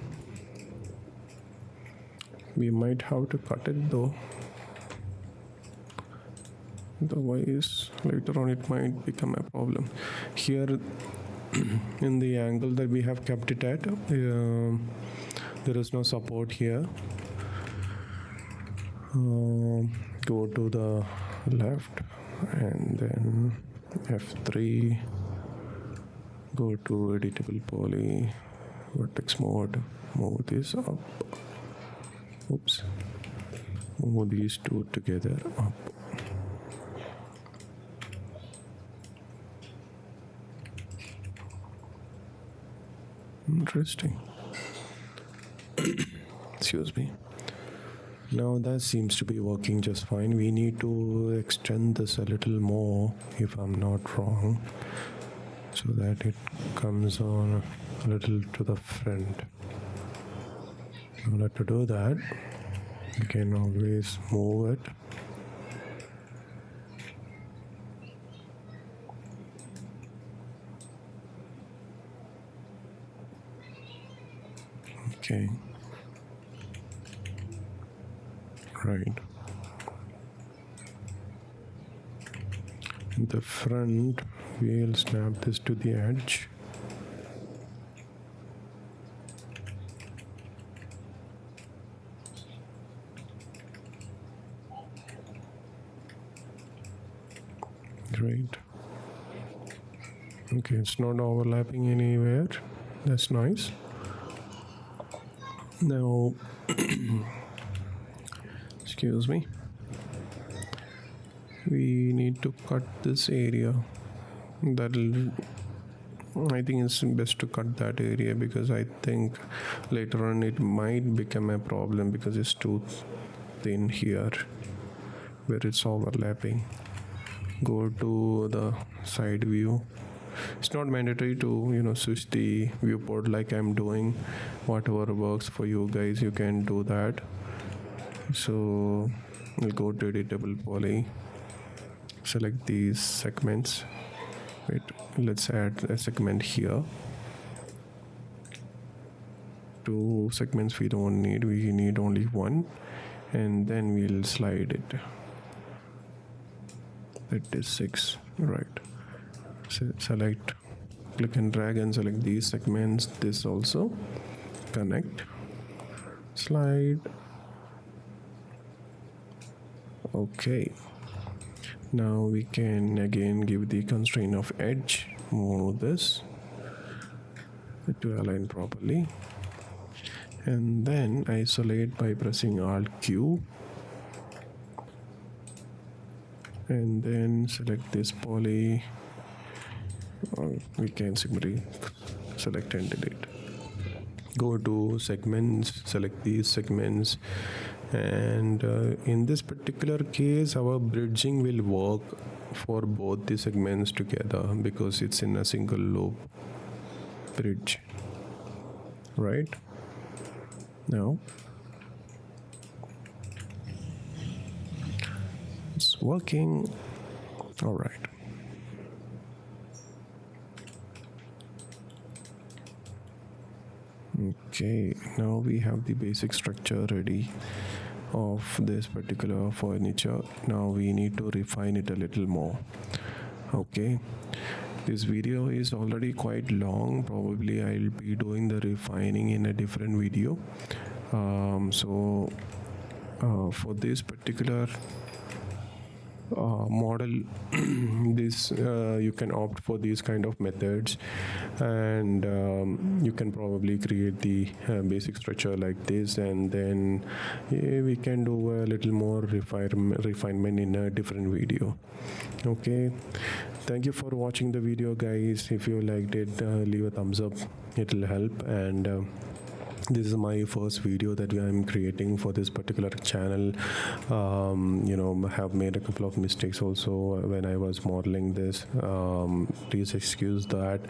We might have to cut it though. Otherwise, later on it might become a problem. Here, in the angle that we have kept it at, there is no support here. Go to the left and then F3. Go to editable poly, vertex mode. Move this up. Oops. Move these two together up. Interesting. Excuse me. Now that seems to be working just fine. We need to extend this a little more, if I'm not wrong, so that it comes on a little to the front. In order to do that, you can always move it. Okay. Right. In the front, we'll snap this to the edge. Great. Okay, it's not overlapping anywhere. That's nice. Now, excuse me, we need to cut this area. That'll, I think it's best to cut that area, because I think later on it might become a problem because it's too thin here where it's overlapping. Go to the side view. It's not mandatory to switch the viewport like I'm doing. Whatever works for you guys, you can do that. So we'll go to editable poly, select these segments. Wait, let's add a segment here. 2 segments we don't need, we need only 1, and then we'll slide it. That is 6, right? So select, click and drag and select these segments. This also, connect, slide. Okay, now we can again give the constraint of edge, move this to align properly, and then isolate by pressing Alt Q, and then select this poly. We can simply select and delete. Go to segments, select these segments, and in this particular case our bridging will work for both the segments together because it's in a single loop bridge, right? Now it's working. All right. Okay, now we have the basic structure ready of this particular furniture. Now we need to refine it a little more. Okay, this video is already quite long. Probably I'll be doing the refining in a different video. For this particular model, this you can opt for these kind of methods, and you can probably create the basic structure like this, and then we can do a little more refinement in a different video. Okay, thank you for watching the video, guys. If you liked it, leave a thumbs up, it'll help. And this is my first video that I'm creating for this particular channel. I have made a couple of mistakes also when I was modeling this. Please excuse that,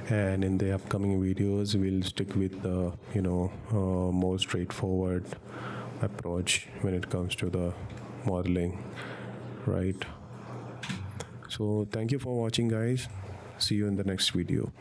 and in the upcoming videos we'll stick with the more straightforward approach when it comes to the modeling, right? So thank you for watching, guys. See you in the next video.